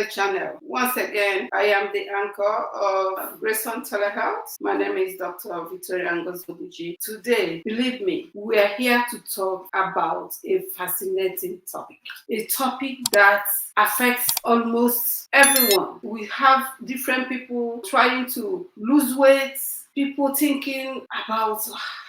the channel. Once again, I am the anchor of Grayson Telehealth. My name is Dr. Victoria Ngozi Ogbuji. Today, believe me, we are here to talk about a fascinating topic. A topic that affects almost everyone. We have different people trying to lose weight, people thinking about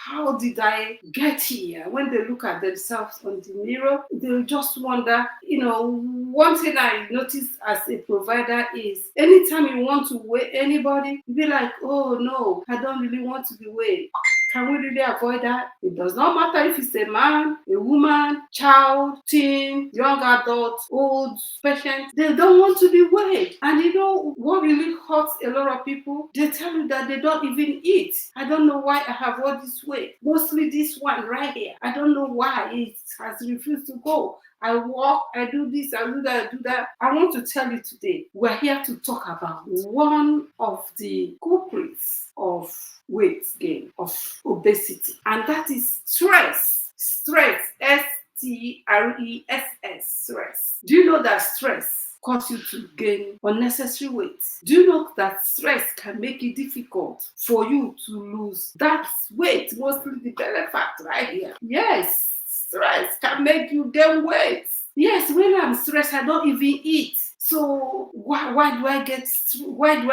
how did I get here? When they look at themselves on the mirror, they just wonder, one thing I noticed as a provider is anytime you want to weigh anybody, you be like, oh no, I don't really want to be weighed. Can we really avoid that? It does not matter if it's a man, a woman, child, teen, young adult, old, patient. They don't want to be weighed. And you know what really hurts a lot of people? They tell you that they don't even eat. I don't know why I have all this weight. Mostly this one right here. I don't know why it has refused to go. I walk, I do this, I do that, I do that. I want to tell you today, we're here to talk about one of the culprits of weight gain, of obesity, and that is stress. Stress, S-T-R-E-S-S, stress. Do you know that stress cause you to gain unnecessary weight? Do you know that stress can make it difficult for you to lose that weight, mostly the belly fat right here? Yes, stress can make you gain weight. Yes, when I'm stressed, I don't even eat. So why do I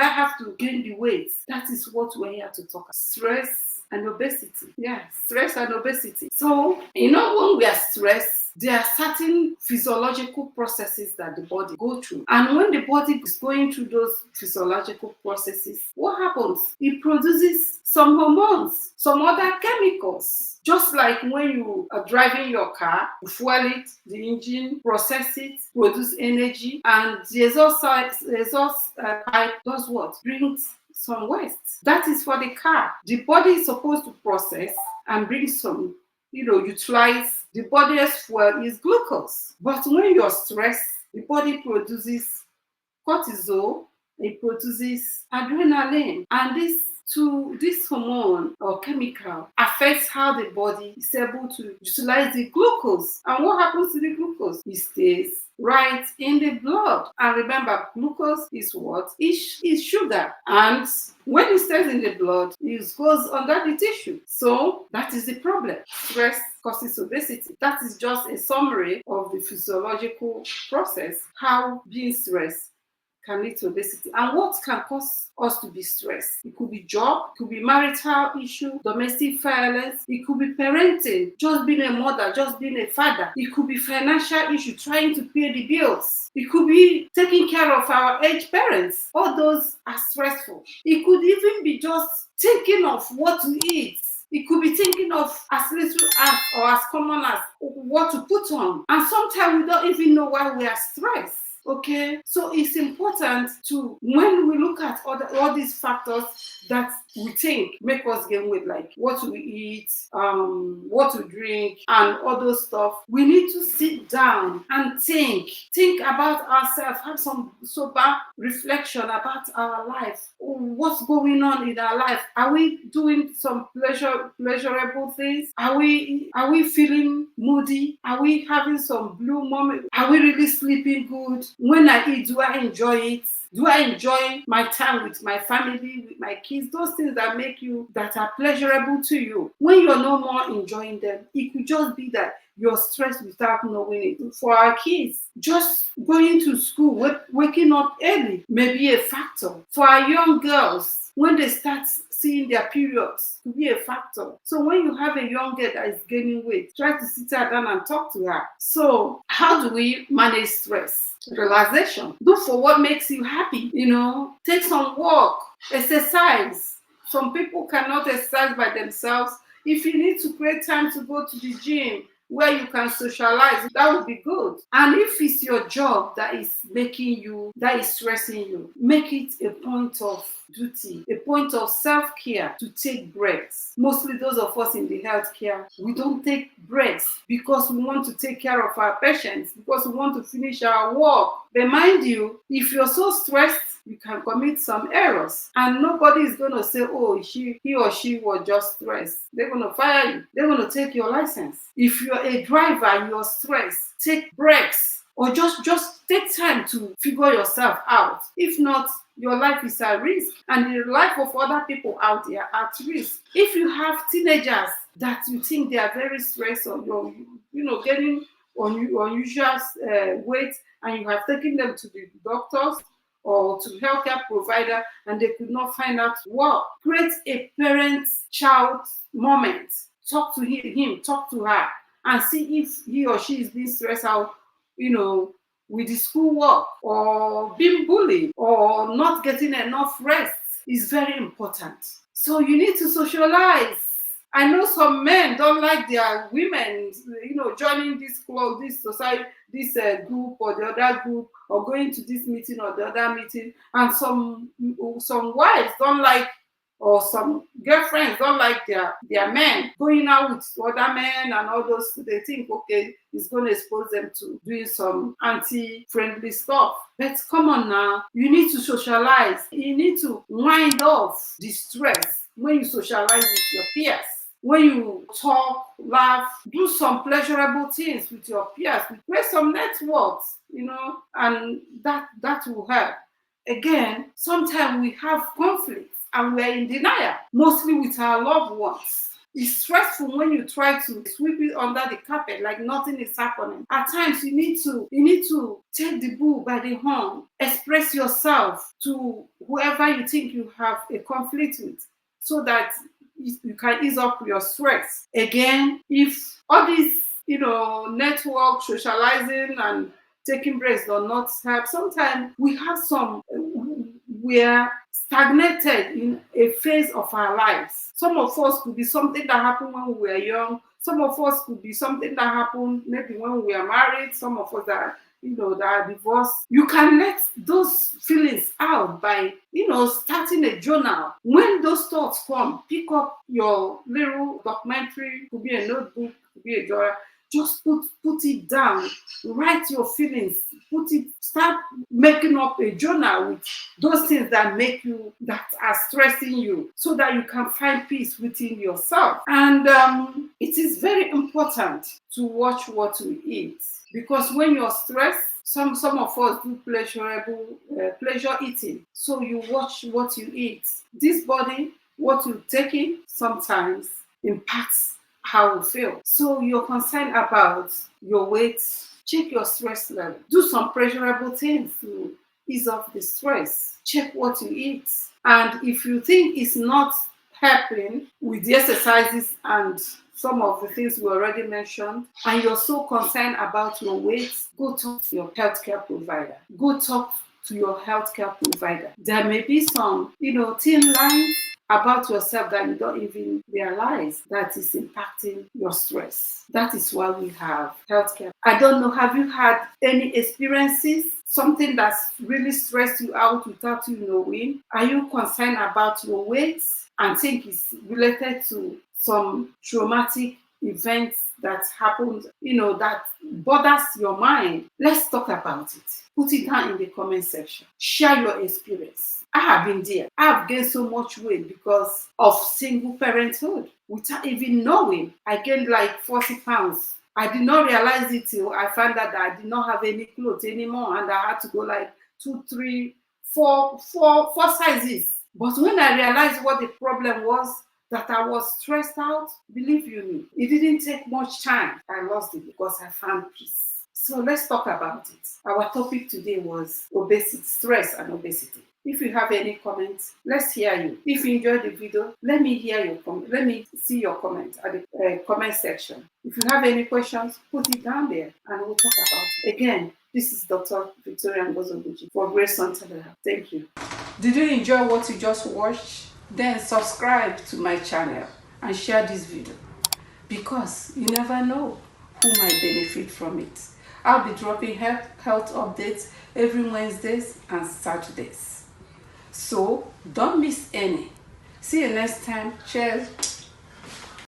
have to gain the weight? That is what we're here to talk about. Stress and obesity. Yeah, stress and obesity. So, when we are stressed, there are certain physiological processes that the body go through. And when the body is going through those physiological processes, what happens? It produces some hormones, some other chemicals. Just like when you are driving your car, you fuel it, the engine process it, produce energy, and the exhaust pipe does what? Brings some waste. That is for the car. The body is supposed to process and bring some, utilize. The body's fuel is glucose. But when you're stressed, the body produces cortisol, it produces adrenaline, and this hormone or chemical affects how the body is able to utilize the glucose. And what happens to the glucose? It stays right in the blood. And remember, glucose is what? Is sugar. And when it stays in the blood, it goes under the tissue. So that is the problem. Stress causes obesity. That is just a summary of the physiological process, how being stressed can lead to obesity. And what can cause us to be stressed? It could be job, it could be marital issue, domestic violence, it could be parenting, just being a mother, just being a father. It could be financial issue, trying to pay the bills. It could be taking care of our aged parents. All those are stressful. It could even be just thinking of what to eat. It could be thinking of as little as or as common as what to put on. And sometimes we don't even know why we are stressed. Okay, so it's important to, when we look at all these factors that we think make us gain weight, like what to eat, what to drink, and all those stuff, we need to sit down and think about ourselves, have some sober reflection about our life. What's going on in our life? Are we doing some pleasurable things? Are we feeling moody? Are we having some blue moment? Are we really sleeping good? When I eat, do I enjoy it? Do I enjoy my time with my family, with my kids? Those things that are pleasurable to you. When you're no more enjoying them, it could just be that you're stressed without knowing it. For our kids, just going to school, waking up early may be a factor. For our young girls, when they start seeing their periods, to be a factor. So when you have a young girl that is gaining weight, try to sit her down and talk to her. So how do we manage stress? Relaxation. Look for what makes you happy. Take some walk, exercise. Some people cannot exercise by themselves. If you need to create time to go to the gym where you can socialize, that would be good. And if it's your job that is stressing you, make it a point of duty, a point of self-care to take breaks. Mostly those of us in the healthcare, we don't take breaks because we want to take care of our patients, because we want to finish our work. But mind you, if you're so stressed, you can commit some errors, and nobody is going to say, oh, he or she was just stressed. They're going to fire you. They're going to take your license. If you're a driver and you're stressed, take breaks. or just take time to figure yourself out. If not, your life is at risk, and the life of other people out there at risk. If you have teenagers that you think they are very stressed, or you're getting unusual weight, and you have taken them to the doctors or to healthcare provider and they could not find out what, create a parent-child moment. Talk to him, talk to her, and see if he or she is being stressed out, with the schoolwork, or being bullied, or not getting enough rest. Is very important. So you need to socialize. I know some men don't like their women, joining this club, this society, this group or the other group, or going to this meeting or the other meeting. And some wives don't like, or some girlfriends don't like their men going out with other men and all those. They think, okay, it's going to expose them to doing some anti-friendly stuff. But come on now, you need to socialize. You need to wind off the stress when you socialize with your peers. When you talk, laugh, do some pleasurable things with your peers, create some networks, and that will help. Again, sometimes we have conflicts and we are in denial, mostly with our loved ones. It's stressful when you try to sweep it under the carpet like nothing is happening. At times, you need to take the bull by the horn, express yourself to whoever you think you have a conflict with, so that you can ease up your stress. Again, if all this, network, socializing, and taking breaks do not help, sometimes we are stagnated in a phase of our lives. Some of us could be something that happened when we were young. Some of us could be something that happened maybe when we are married. Some of us that are divorced. You can let those feelings out by, starting a journal. When those thoughts come, pick up your little documentary, could be a notebook, could be a journal. Just put it down, write your feelings, start making up a journal with those things that are stressing you, so that you can find peace within yourself. And it is very important to watch what we eat, because when you're stressed, some of us do pleasure eating. So you watch what you eat. This body, what you take in, sometimes impacts how you feel. So you're concerned about your weight, check your stress level. Do some pleasurable things to ease off the stress. Check what you eat. And if you think it's not helping with the exercises and some of the things we already mentioned, and you're so concerned about your weight, go talk to your healthcare provider. Go talk to your healthcare provider. There may be some, thin lines about yourself that you don't even realize that is impacting your stress. That is why we have healthcare. I don't know, have you had any experiences, something that's really stressed you out without you knowing? Are you concerned about your weight and think it's related to some traumatic events that happened, that bothers your mind? Let's talk about it. Put it down in the comment section. Share your experience. I have been there. I have gained so much weight because of single parenthood. Without even knowing, I gained like 40 pounds. I did not realize it till I found out that I did not have any clothes anymore, and I had to go like 2, 3, 4 sizes. But when I realized what the problem was, that I was stressed out, believe you me, it didn't take much time. I lost it because I found peace. So let's talk about it. Our topic today was obesity, stress and obesity. If you have any comments, let's hear you. If you enjoyed the video, let me hear your comment. Let me see your comment at the comment section. If you have any questions, put it down there and we'll talk about it. Again, this is Dr. Victoria Ngozi for Grace on Telehealth. Thank you. Did you enjoy what you just watched? Then subscribe to my channel and share this video, because you never know who might benefit from it. I'll be dropping health updates every Wednesdays and Saturdays. So don't miss any. See you next time. Cheers.